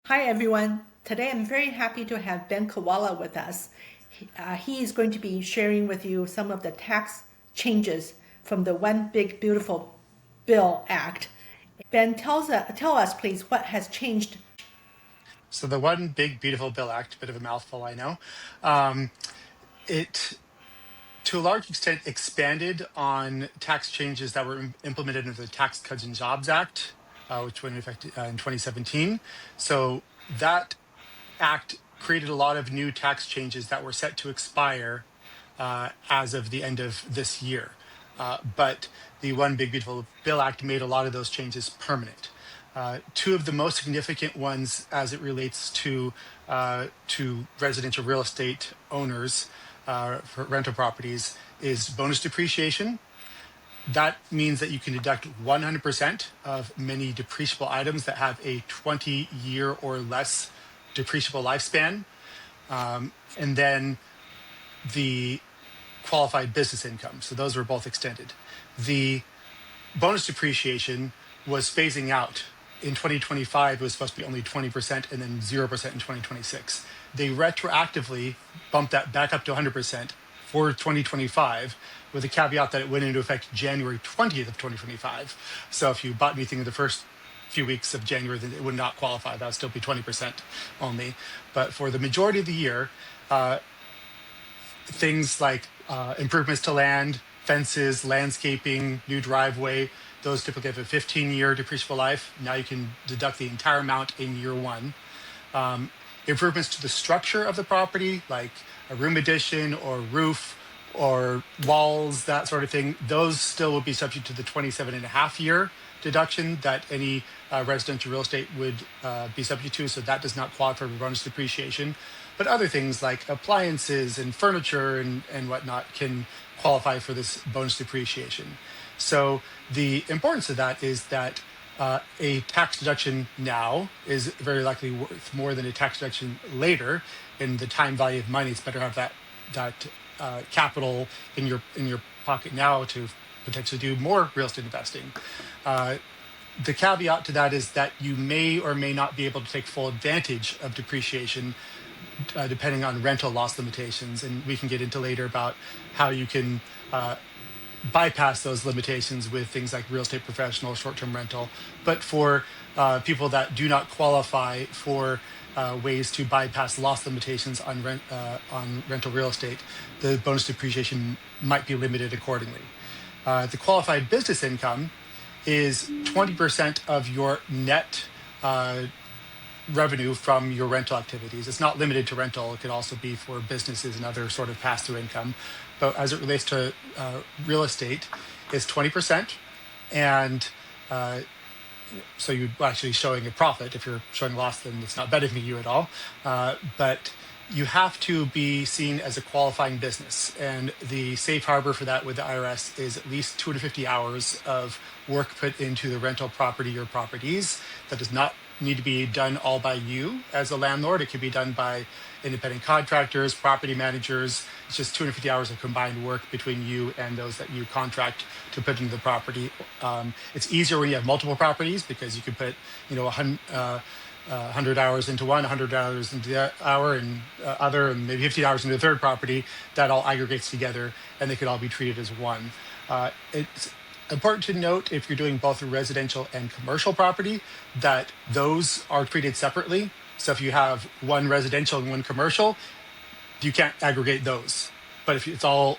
Hi everyone. Today I'm very happy to have Ben Koala with us. He is going to be sharing with you some of the tax changes from the One Big Beautiful Bill Act. Ben, tell us please what has changed. So the One Big Beautiful Bill Act, bit of a mouthful, I know. Um, it, to a large extent, expanded on tax changes that were implemented under the Tax Cuts and Jobs Act, which went into effect in 2017. So that act created a lot of new tax changes that were set to expire as of the end of this year. But the One Big Beautiful Bill Act made a lot of those changes permanent. Two of the most significant ones, as it relates to residential real estate owners for rental properties, is bonus depreciation. That means that you can deduct 100% of many depreciable items that have a 20-year or less depreciable lifespan. And then the qualified business income. So those were both extended. The bonus depreciation was phasing out. In 2025, it was supposed to be only 20% and then 0% in 2026. They retroactively bumped that back up to 100% for 2025 with a caveat that it went into effect January 20th of 2025. So if you bought anything in the first few weeks of January, then it would not qualify. That would still be 20% only. But for the majority of the year, things like improvements to land, fences, landscaping, new driveway, those typically have a 15-year depreciable life. Now you can deduct the entire amount in year one. Improvements to the structure of the property, like a room addition or roof or walls, that sort of thing, those still will be subject to the 27.5-year deduction that any residential real estate would be subject to. So that does not qualify for bonus depreciation. But other things like appliances and furniture and whatnot can qualify for this bonus depreciation. So the importance of that is that a tax deduction now is very likely worth more than a tax deduction later. In the time value of money, it's better to have that capital in your pocket now to potentially do more real estate investing. The caveat to that is that you may or may not be able to take full advantage of depreciation depending on rental loss limitations. And we can get into later about how you can bypass those limitations with things like real estate professional, short-term rental. But for people that do not qualify for ways to bypass loss limitations on rental real estate, the bonus depreciation might be limited accordingly. The qualified business income is 20% of your net revenue from your rental activities. It's not limited to rental. It could also be for businesses and other sort of pass-through income. But as it relates to real estate, it's 20%. And so you're actually showing a profit. If you're showing loss, then it's not benefiting you at all. But you have to be seen as a qualifying business. And the safe harbor for that with the IRS is at least 250 hours of work put into the rental property or properties. That does not need to be done all by you as a landlord. It can be done by independent contractors, property managers. It's just 250 hours of combined work between you and those that you contract to put into the property. It's easier when you have multiple properties because you can put, 100 hours into one, 100 hours into the hour, and other, and maybe 50 hours into the third property. That all aggregates together, and they could all be treated as one. It's important to note, if you're doing both a residential and commercial property, that those are treated separately. So if you have one residential and one commercial, you can't aggregate those. But if it's all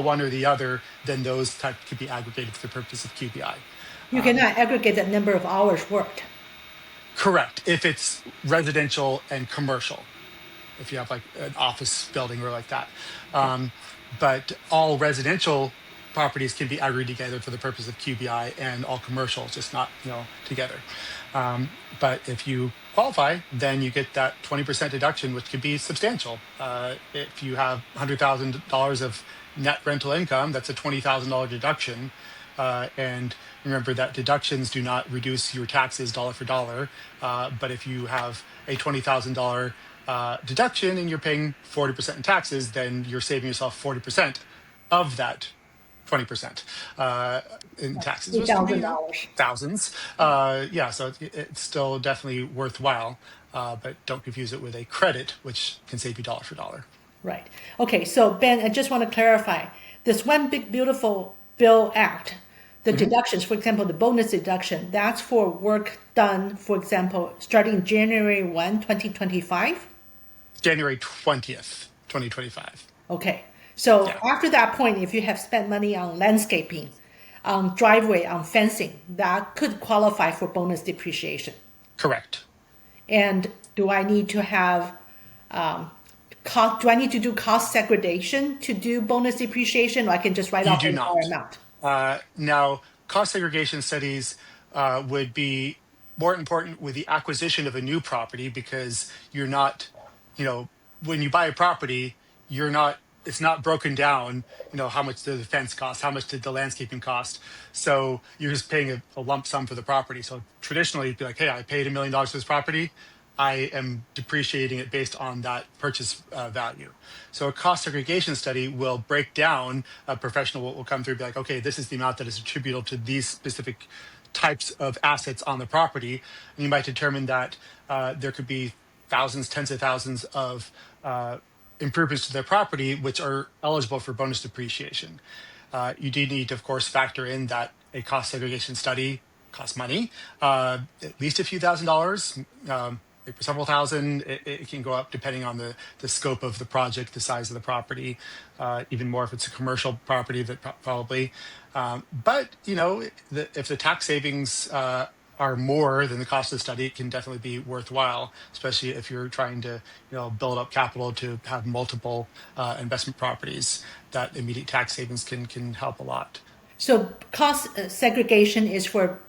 one or the other, then those could be aggregated for the purpose of QBI. You cannot aggregate the number of hours worked. Correct. If it's residential and commercial, if you have like an office building or like that. But all residential properties can be aggregated together for the purpose of QBI, and all commercial, just not together. But if you qualify, then you get that 20% deduction, which could be substantial. If you have $100,000 of net rental income, that's a $20,000 deduction. And remember that deductions do not reduce your taxes dollar for dollar. But if you have a $20,000 deduction and you're paying 40% in taxes, then you're saving yourself 40% of that 20% in taxes, which can be $3,000. thousands. Yeah, so it's still definitely worthwhile. but don't confuse it with a credit, which can save you dollar for dollar. Right. Okay, so Ben, I just want to clarify this one big beautiful bill act, the Mhm. deductions, for example, the bonus deduction, that's for work done, for example, starting January 1, 2025. January 20th, 2025. Okay. So Yeah, after that point, if you have spent money on landscaping, on driveway, on fencing, that could qualify for bonus depreciation. correct. And do I need to have cost? Do I need to do cost segregation to do bonus depreciation, or I can just write You off the do entire not. amount? Now, cost segregation studies would be more important with the acquisition of a new property because you're not, when you buy a property, you're not, it's not broken down, how much did the fence cost, how much did the landscaping cost. So you're just paying a lump sum for the property. So traditionally, you'd be like, hey, I paid $1 million for this property. I am depreciating it based on that purchase value. So a cost segregation study will break down, a professional will come through and be like, okay, this is the amount that is attributable to these specific types of assets on the property. And you might determine that there could be thousands, tens of thousands of improvements to their property, which are eligible for bonus depreciation. You do need to, of course, factor in that a cost segregation study costs money, at least a few $1,000s, maybe several thousand. It can go up depending on the scope of the project, the size of the property, even more if it's a commercial property, that probably. But if the tax savings are more than the cost of the study, it can definitely be worthwhile, especially if you're trying to build up capital to have multiple investment properties. That immediate tax savings can help a lot. So cost segregation is for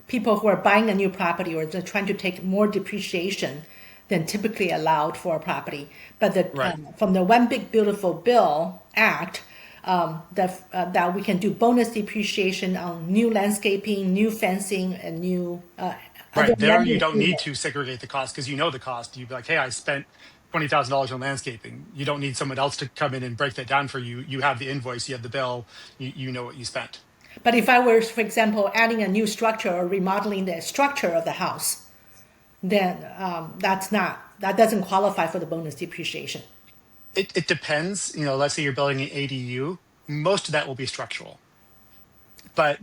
people who are buying a new property or they're trying to take more depreciation than typically allowed for a property. But Right. from the One Big Beautiful Bill Act, that we can do bonus depreciation on new landscaping, new fencing, and new other Right. There, you amendments. don't need to segregate the cost because you know the cost. You'd be like, hey, I spent $20,000 on landscaping. You don't need someone else to come in and break that down for you. You have the invoice, you have the bill, you know what you spent. But if I were, for example, adding a new structure or remodeling the structure of the house, then that doesn't qualify for the bonus depreciation. It depends. Let's say you're building an ADU, most of that will be structural. But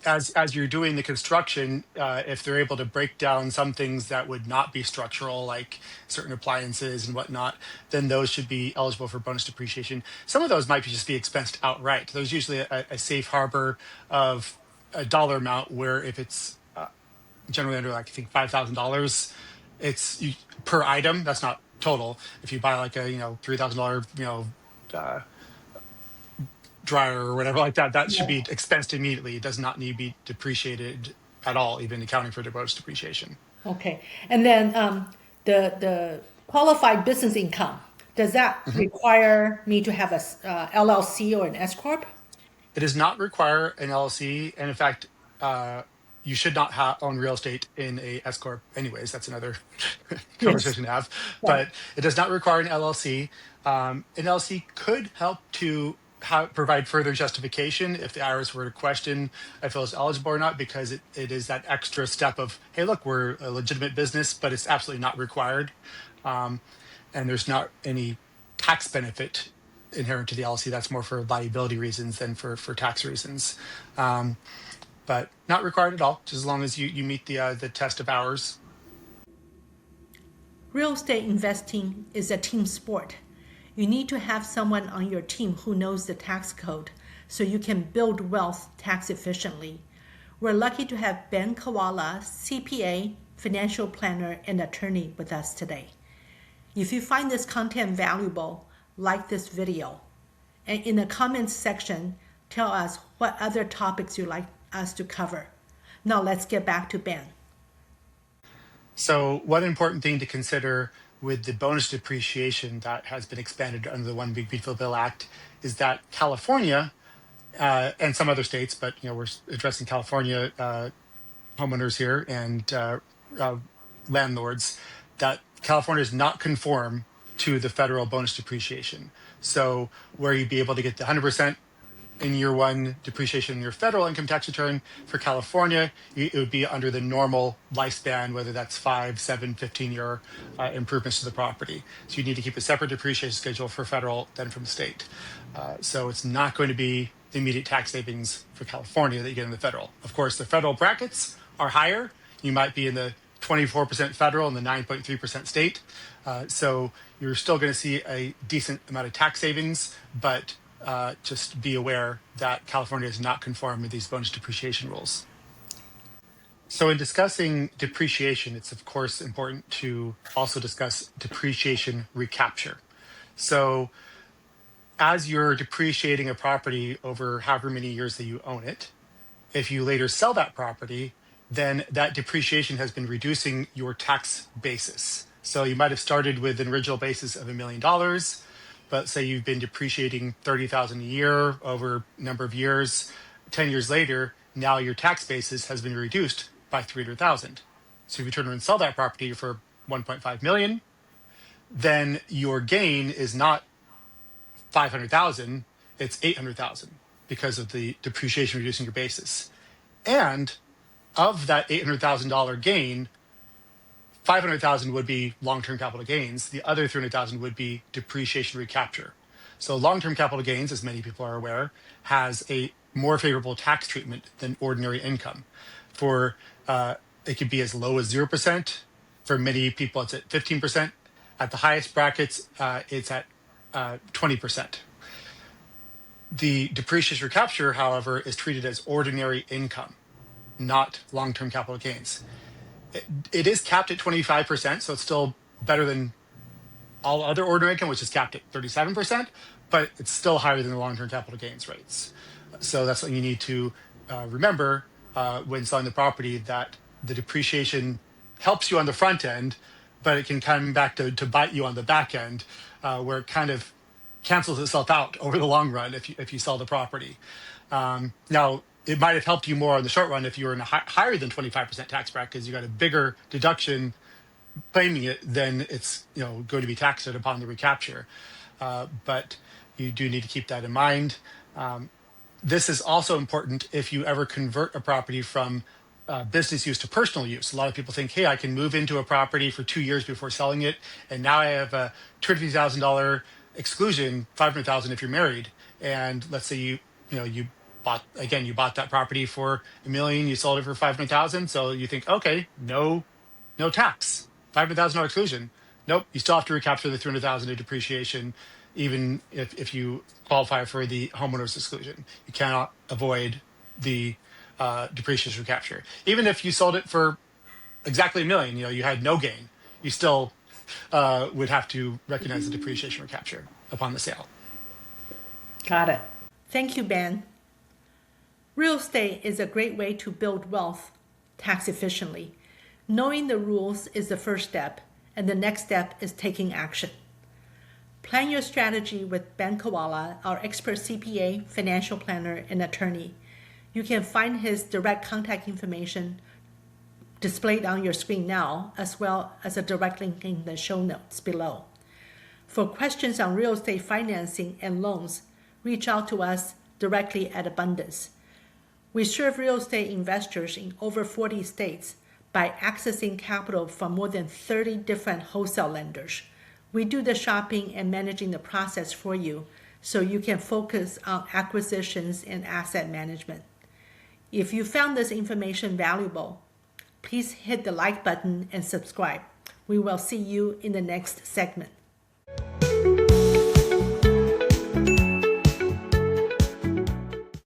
as you're doing the construction, if they're able to break down some things that would not be structural, like certain appliances and whatnot, then those should be eligible for bonus depreciation. Some of those might just be expensed outright. There's usually a safe harbor of a dollar amount where if it's generally under, like, I think $5,000, it's per item. That's not total. If you buy like a $3,000 uh, dryer or whatever like that, that should be expensed immediately. It does not need to be depreciated at all, even accounting for the bonus depreciation. Okay. And then the qualified business income, does that Mhm. require me to have a LLC or an S corp? It does not require an LLC, and in fact, you should not own real estate in a S corp. Anyways, that's another Yes. conversation to have. Right. But it does not require an LLC. An LLC could help to provide further justification if the IRS were to question if it was eligible or not, because it is that extra step of, hey, look, we're a legitimate business, but it's absolutely not required. Um, and there's not any tax benefit inherent to the LLC. That's more for liability reasons than for tax reasons. Um, but not required at all, just as long as you meet the test of hours. Real estate investing is a team sport. You need to have someone on your team who knows the tax code so you can build wealth tax efficiently. We're lucky to have Ben Koala, CPA, financial planner, and attorney with us today. If you find this content valuable, like this video. And in the comments section, tell us what other topics you'd like us to cover. Now let's get back to Ben. So one important thing to consider with the bonus depreciation that has been expanded under the One Big Beautiful Bill Act is that California and some other states, but we're addressing California homeowners here and uh, landlords, that California does not conform to the federal bonus depreciation. So where you'd be able to get the 100% in year one depreciation in your federal income tax return. For California, it would be under the normal lifespan, whether that's 5, 7, 15-year improvements to the property. So you need to keep a separate depreciation schedule for federal than from state. So it's not going to be the immediate tax savings for California that you get in the federal. Of course, the federal brackets are higher. You might be in the 24% federal and the 9.3% state. So you're still going to see a decent amount of tax savings, but just be aware that California is not conform with these bonus depreciation rules. So in discussing depreciation, it's of course important to also discuss depreciation recapture. So as you're depreciating a property over however many years that you own it, if you later sell that property, then that depreciation has been reducing your tax basis. So you might have started with an original basis of $1 million, but say you've been depreciating $30,000 a year over a number of years. 10 years later, now your tax basis has been reduced by $300,000. So if you turn around and sell that property for $1.5 million, then your gain is not $500,000, it's $800,000 because of the depreciation reducing your basis. And of that $800,000 gain, $500,000 would be long-term capital gains. The other $300,000 would be depreciation recapture. So long-term capital gains, as many people are aware, has a more favorable tax treatment than ordinary income. For it could be as low as 0%. For many people, it's at 15%. At the highest brackets, it's at 20%. The depreciation recapture, however, is treated as ordinary income, not long-term capital gains. It is capped at 25%, so it's still better than all other ordinary income, which is capped at 37%, but it's still higher than the long-term capital gains rates. So that's what you need to remember when selling the property, that the depreciation helps you on the front end, but it can come back to bite you on the back end, where it kind of cancels itself out over the long run if you sell the property. Now, it might have helped you more in the short run if you were in a higher than 25% tax bracket, because you got a bigger deduction claiming it, then it's going to be taxed upon the recapture. But you do need to keep that in mind. This is also important if you ever convert a property from business use to personal use. A lot of people think, hey, I can move into a property for 2 years before selling it, and now I have a $250,000 exclusion, $500,000 if you're married. And let's say you bought that property for $1 million, you sold it for $500,000. So you think, okay, no tax, $500,000 exclusion. Nope, you still have to recapture the $300,000 of depreciation, even if you qualify for the homeowner's exclusion. You cannot avoid the depreciation recapture. Even if you sold it for exactly $1 million, you had no gain, you still would have to recognize the depreciation recapture upon the sale. Got it. Thank you, Ben. Real estate is a great way to build wealth tax efficiently. Knowing the rules is the first step, and the next step is taking action. Plan your strategy with Ben Koala, our expert CPA, financial planner, and attorney. You can find his direct contact information displayed on your screen now, as well as a direct link in the show notes below. For questions on real estate financing and loans, reach out to us directly at Abundance. We serve real estate investors in over 40 states by accessing capital from more than 30 different wholesale lenders. We do the shopping and managing the process for you, so you can focus on acquisitions and asset management. If you found this information valuable, please hit the like button and subscribe. We will see you in the next segment.